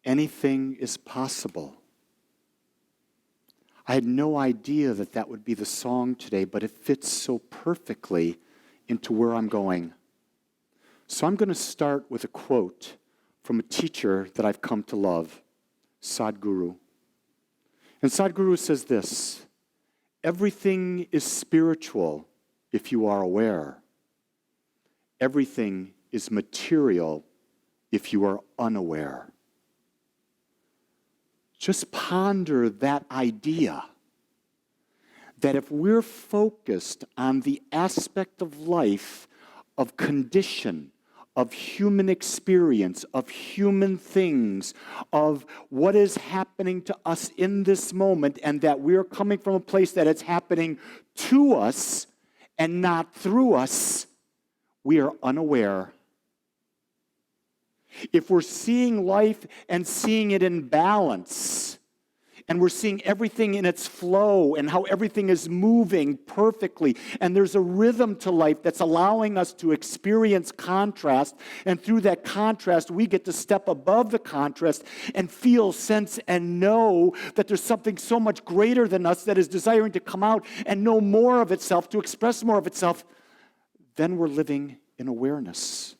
Anything is possible. I had no idea that that would be the song today, but it fits so perfectly into where I'm going. So I'm going to start with a quote from a teacher that I've come to love, Sadhguru. And Sadhguru says this: everything is spiritual if you are aware. Everything is material if you are unaware. Just ponder that idea that if we're focused on the aspect of life, of condition, of human experience, of human things, of what is happening to us in this moment, and that we're coming from a place that it's happening to us and not through us, we are unaware. If we're seeing life and seeing it in balance, and we're seeing everything in its flow and how everything is moving perfectly, and there's a rhythm to life that's allowing us to experience contrast, and through that contrast, we get to step above the contrast and feel, sense, and know that there's something so much greater than us that is desiring to come out and know more of itself, to express more of itself, then we're living in awareness.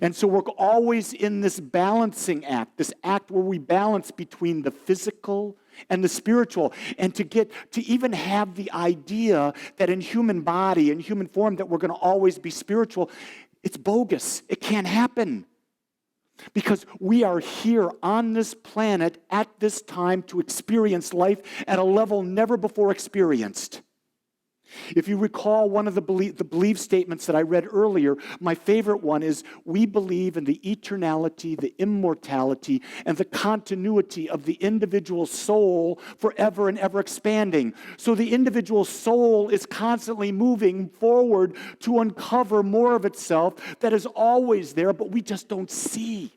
And so we're always in this balancing act, this act where we balance between the physical and the spiritual. And to even have the idea that in human body, in human form, that we're going to always be spiritual, it's bogus. It can't happen. Because we are here on this planet at this time to experience life at a level never before experienced. If you recall one of the belief statements that I read earlier, my favorite one is, we believe in the eternality, the immortality, and the continuity of the individual soul forever and ever expanding. So the individual soul is constantly moving forward to uncover more of itself that is always there, but we just don't see.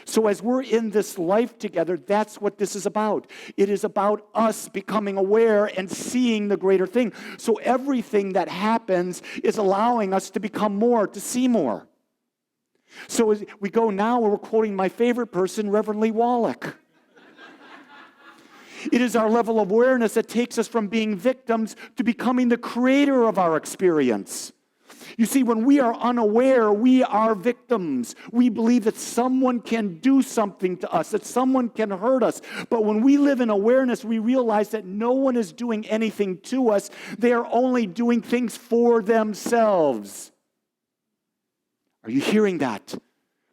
So as we're in this life together, that's what this is about. It is about us becoming aware and seeing the greater thing. So everything that happens is allowing us to become more, to see more. So as we go now, we're quoting my favorite person, Reverend Lee Wolak. It is our level of awareness that takes us from being victims to becoming the creator of our experience. You see, when we are unaware, we are victims. We believe that someone can do something to us, that someone can hurt us. But when we live in awareness, we realize that no one is doing anything to us. They are only doing things for themselves. Are you hearing that?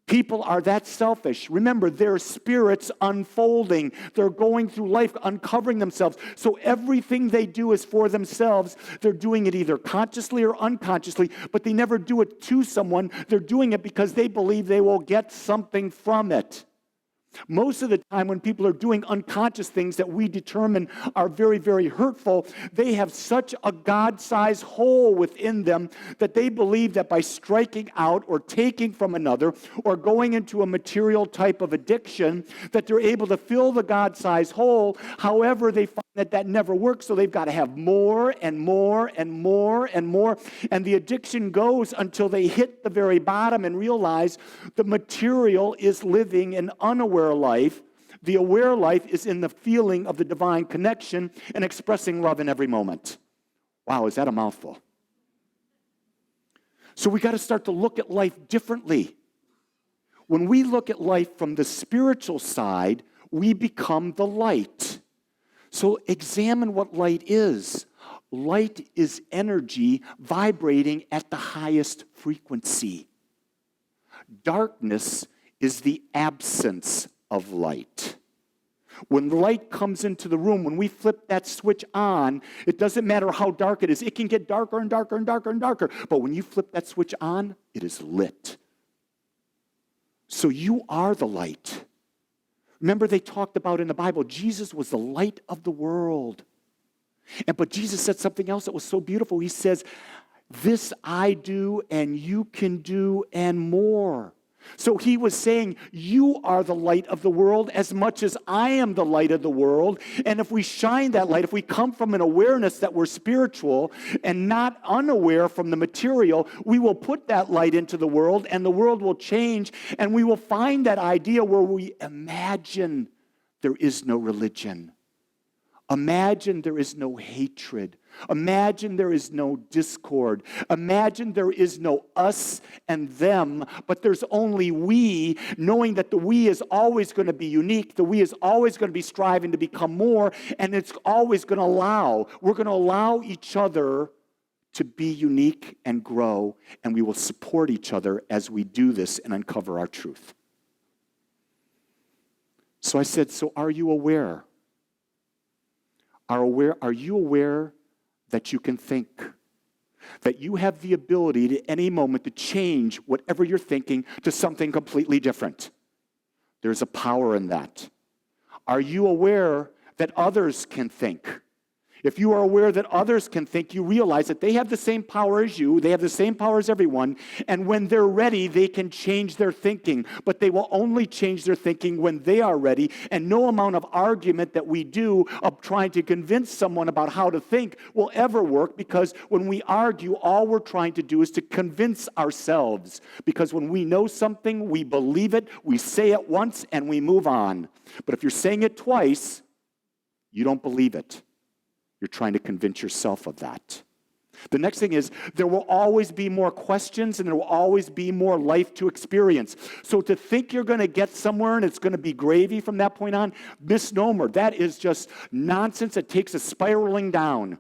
People are that selfish. Remember, they're spirits unfolding. They're going through life, uncovering themselves. So everything they do is for themselves. They're doing it either consciously or unconsciously, but they never do it to someone. They're doing it because they believe they will get something from it. Most of the time when people are doing unconscious things that we determine are very, very hurtful, they have such a God-sized hole within them that they believe that by striking out or taking from another or going into a material type of addiction, that they're able to fill the God-sized hole. However, they find that that never works, so they've got to have more and more and more and more. And the addiction goes until they hit the very bottom and realize the material is living an unaware life. The aware life is in the feeling of the divine connection and expressing love in every moment. Wow, is that a mouthful? So we got to start to look at life differently. When we look at life from the spiritual side, we become the light. So examine what light is. Light is energy vibrating at the highest frequency. Darkness is the absence of light. When light comes into the room, when we flip that switch on, it doesn't matter how dark it is. It can get darker and darker and darker and darker. But when you flip that switch on, it is lit. So you are the light. Remember, they talked about in the Bible, Jesus was the light of the world. But Jesus said something else that was so beautiful. He says, "This I do and you can do and more." So he was saying, you are the light of the world as much as I am the light of the world. And if we shine that light, if we come from an awareness that we're spiritual and not unaware from the material, we will put that light into the world and the world will change. And we will find that idea where we imagine there is no religion. Imagine there is no hatred. Imagine there is no discord. Imagine there is no us and them, but there's only we, knowing that the we is always going to be unique. The we is always going to be striving to become more, and it's always going to we're going to allow each other to be unique and grow, and we will support each other as we do this and uncover our truth. So I said, so are you aware? Are you aware that you can think? That you have the ability at any moment to change whatever you're thinking to something completely different? There's a power in that. Are you aware that others can think? If you are aware that others can think, you realize that they have the same power as you, they have the same power as everyone, and when they're ready, they can change their thinking. But they will only change their thinking when they are ready, and no amount of argument that we do of trying to convince someone about how to think will ever work, because when we argue, all we're trying to do is to convince ourselves. Because when we know something, we believe it, we say it once, and we move on. But if you're saying it twice, you don't believe it. You're trying to convince yourself of that. The next thing is, there will always be more questions and there will always be more life to experience. So to think you're going to get somewhere and it's going to be gravy from that point on, misnomer. That is just nonsense. It takes us spiraling down.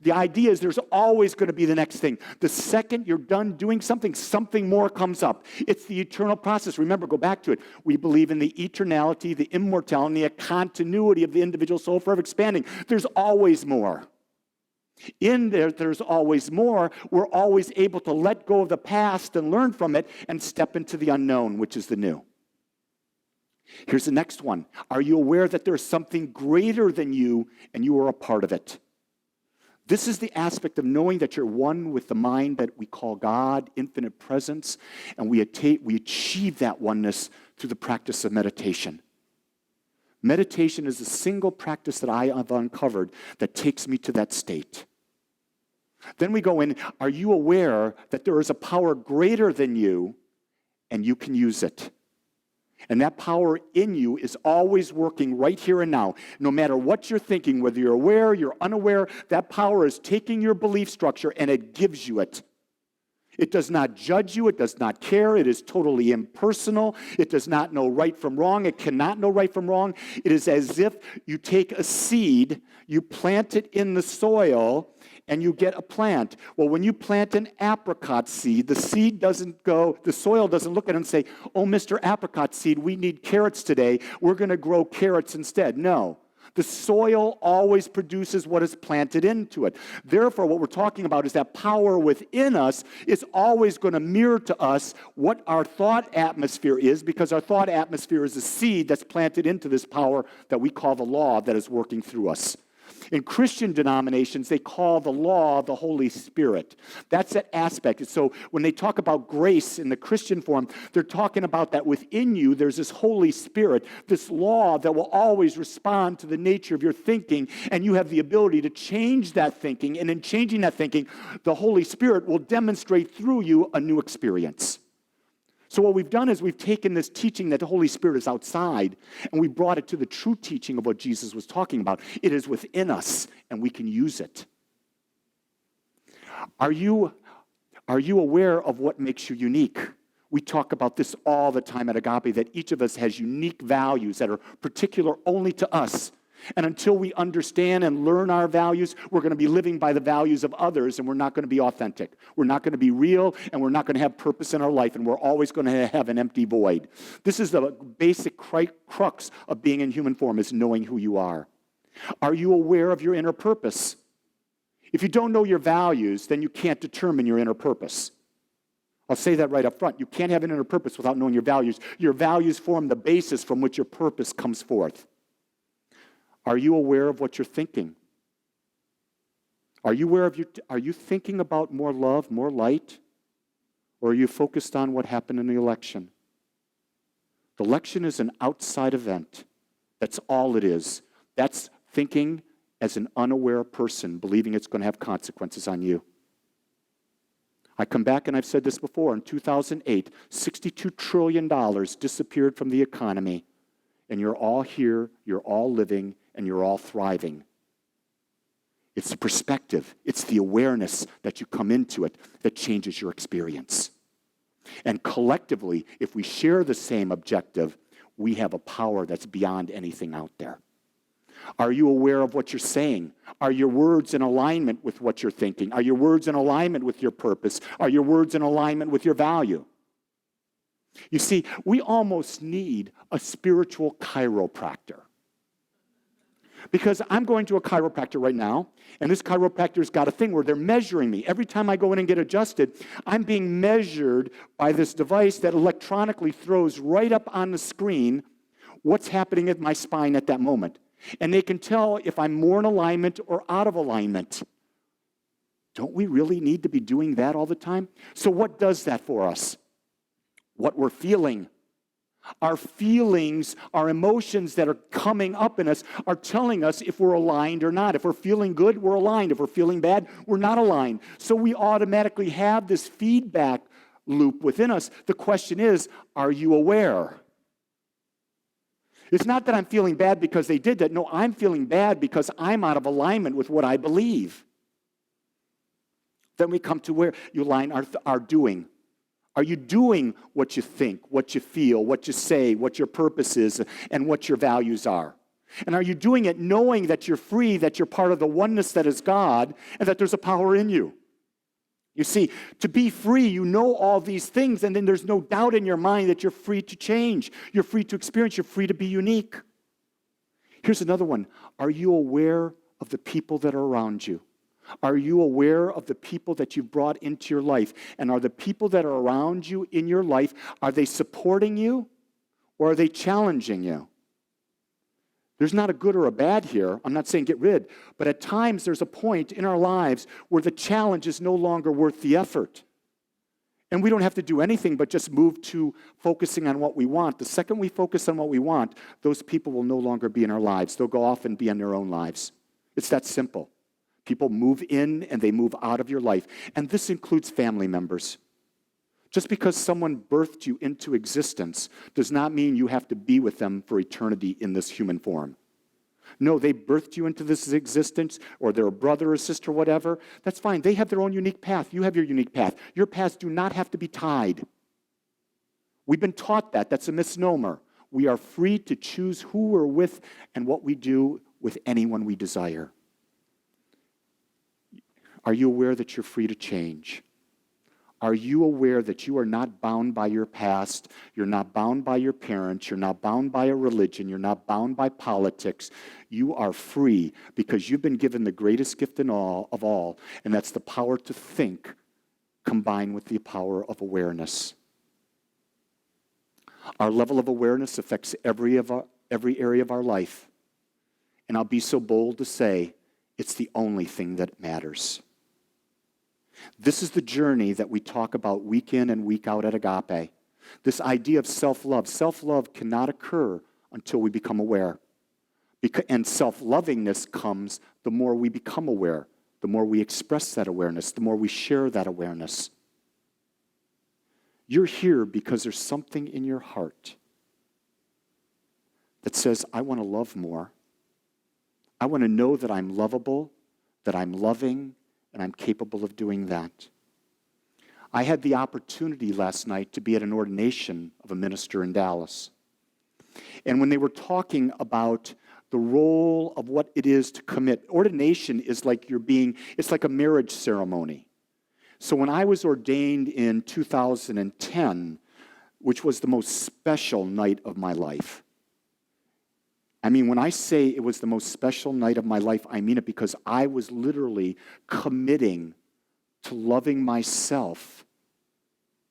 The idea is there's always going to be the next thing. The second you're done doing something, something more comes up. It's the eternal process. Remember, go back to it. We believe in the eternality, the immortality, the continuity of the individual soul forever expanding. There's always more. In there's always more. We're always able to let go of the past and learn from it and step into the unknown, which is the new. Here's the next one. Are you aware that there's something greater than you and you are a part of it? This is the aspect of knowing that you're one with the mind that we call God, infinite presence, and we achieve that oneness through the practice of meditation. Meditation is the single practice that I have uncovered that takes me to that state. Then we go in, are you aware that there is a power greater than you and you can use it? And that power in you is always working right here and now. No matter what you're thinking, whether you're aware, you're unaware, that power is taking your belief structure and it gives you it. It does not judge you. It does not care. It is totally impersonal. It does not know right from wrong. It cannot know right from wrong. It is as if you take a seed, you plant it in the soil, and you get a plant. Well, when you plant an apricot seed, the soil doesn't look at it and say, oh, Mr. Apricot seed, we need carrots today. We're going to grow carrots instead. No. The soil always produces what is planted into it. Therefore, what we're talking about is that power within us is always going to mirror to us what our thought atmosphere is, because our thought atmosphere is a seed that's planted into this power that we call the law that is working through us. In Christian denominations, they call the law the Holy Spirit. That's that aspect. So when they talk about grace in the Christian form, they're talking about that within you, there's this Holy Spirit, this law that will always respond to the nature of your thinking, and you have the ability to change that thinking. And in changing that thinking, the Holy Spirit will demonstrate through you a new experience. So what we've done is we've taken this teaching that the Holy Spirit is outside, and we brought it to the true teaching of what Jesus was talking about. It is within us, and we can use it. Are you aware of what makes you unique? We talk about this all the time at Agape, that each of us has unique values that are particular only to us. And until we understand and learn our values, we're going to be living by the values of others, and we're not going to be authentic. We're not going to be real, and we're not going to have purpose in our life, and we're always going to have an empty void. This is the basic crux of being in human form, is knowing who you are. Are you aware of your inner purpose? If you don't know your values, then you can't determine your inner purpose. I'll say that right up front. You can't have an inner purpose without knowing your values. Your values form the basis from which your purpose comes forth. Are you aware of what you're thinking? Are you thinking about more love, more light? Or are you focused on what happened in the election? The election is an outside event. That's all it is. That's thinking as an unaware person, believing it's going to have consequences on you. I come back, and I've said this before, in 2008, $62 trillion disappeared from the economy, and you're all here, you're all living, and you're all thriving. It's the perspective, it's the awareness that you come into it that changes your experience. And collectively, if we share the same objective, we have a power that's beyond anything out there. Are you aware of what you're saying? Are your words in alignment with what you're thinking? Are your words in alignment with your purpose? Are your words in alignment with your value? You see, we almost need a spiritual chiropractor. Because I'm going to a chiropractor right now, and this chiropractor's got a thing where they're measuring me. Every time I go in and get adjusted, I'm being measured by this device that electronically throws right up on the screen what's happening at my spine at that moment. And they can tell if I'm more in alignment or out of alignment. Don't we really need to be doing that all the time? So what does that for us? What we're feeling. Our feelings, our emotions that are coming up in us are telling us if we're aligned or not. If we're feeling good, we're aligned. If we're feeling bad, we're not aligned. So we automatically have this feedback loop within us. The question is, are you aware? It's not that I'm feeling bad because they did that. No, I'm feeling bad because I'm out of alignment with what I believe. Then we come to where you align our doing. Are you doing what you think, what you feel, what you say, what your purpose is, and what your values are? And are you doing it knowing that you're free, that you're part of the oneness that is God, and that there's a power in you? You see, to be free, you know all these things, and then there's no doubt in your mind that you're free to change. You're free to experience. You're free to be unique. Here's another one. Are you aware of the people that are around you? Are you aware of the people that you've brought into your life? And are the people that are around you in your life, are they supporting you or are they challenging you? There's not a good or a bad here. I'm not saying get rid, but at times there's a point in our lives where the challenge is no longer worth the effort. And we don't have to do anything but just move to focusing on what we want. The second we focus on what we want, those people will no longer be in our lives. They'll go off and be in their own lives. It's that simple. People move in and they move out of your life. And this includes family members. Just because someone birthed you into existence does not mean you have to be with them for eternity in this human form. No, they birthed you into this existence, or they're a brother or sister, whatever. That's fine. They have their own unique path. You have your unique path. Your paths do not have to be tied. We've been taught that. That's a misnomer. We are free to choose who we're with and what we do with anyone we desire. Are you aware that you're free to change? Are you aware that you are not bound by your past? You're not bound by your parents. You're not bound by a religion. You're not bound by politics. You are free because you've been given the greatest gift of all, and that's the power to think combined with the power of awareness. Our level of awareness affects every area of our life. And I'll be so bold to say it's the only thing that matters. This is the journey that we talk about week in and week out at Agape. This idea of self-love. Self-love cannot occur until we become aware. And self-lovingness comes the more we become aware, the more we express that awareness, the more we share that awareness. You're here because there's something in your heart that says, I want to love more. I want to know that I'm lovable, that I'm loving, and I'm capable of doing that. I had the opportunity last night to be at an ordination of a minister in Dallas. And when they were talking about the role of what it is to commit, ordination is like it's like a marriage ceremony. So when I was ordained in 2010, which was the most special night of my life, I mean, when I say it was the most special night of my life, I mean it because I was literally committing to loving myself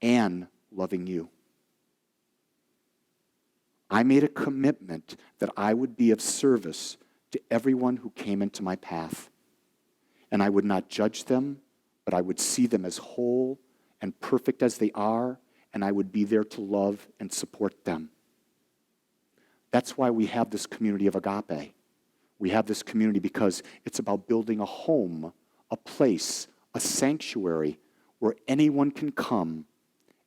and loving you. I made a commitment that I would be of service to everyone who came into my path. And I would not judge them, but I would see them as whole and perfect as they are, and I would be there to love and support them. That's why we have this community of agape. We have this community because it's about building a home, a place, a sanctuary where anyone can come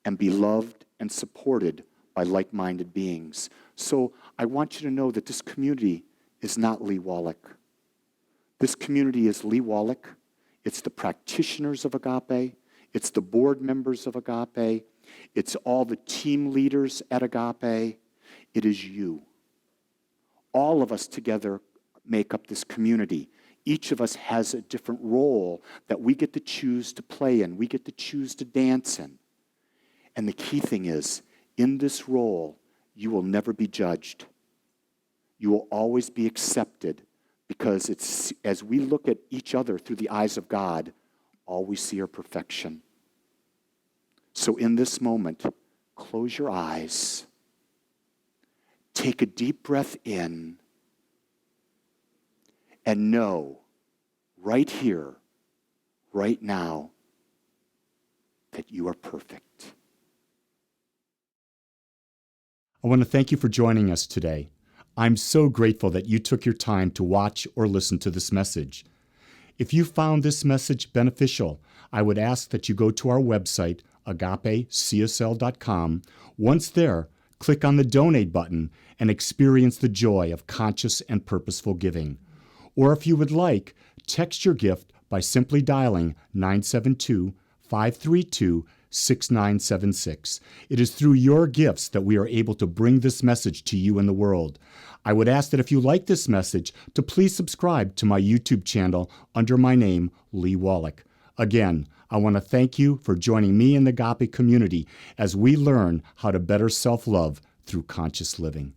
and be loved and supported by like-minded beings. So I want you to know that this community is not Lee Wolak. This community is Lee Wolak. It's the practitioners of agape. It's the board members of agape. It's all the team leaders at agape. It is you. All of us together make up this community. Each of us has a different role that we get to choose to play in. We get to choose to dance in. And the key thing is, in this role, you will never be judged. You will always be accepted because it's as we look at each other through the eyes of God, all we see are perfection. So in this moment, close your eyes. Take a deep breath in and know right here, right now, that you are perfect. I want to thank you for joining us today. I'm so grateful that you took your time to watch or listen to this message. If you found this message beneficial, I would ask that you go to our website, agapecsl.com. Once there, click on the donate button and experience the joy of conscious and purposeful giving. Or if you would like, text your gift by simply dialing 972-532-6976. It is through your gifts that we are able to bring this message to you in the world. I would ask that if you like this message, to please subscribe to my YouTube channel under my name, Lee Wolak. Again, I want to thank you for joining me in the Agape community as we learn how to better self-love through conscious living.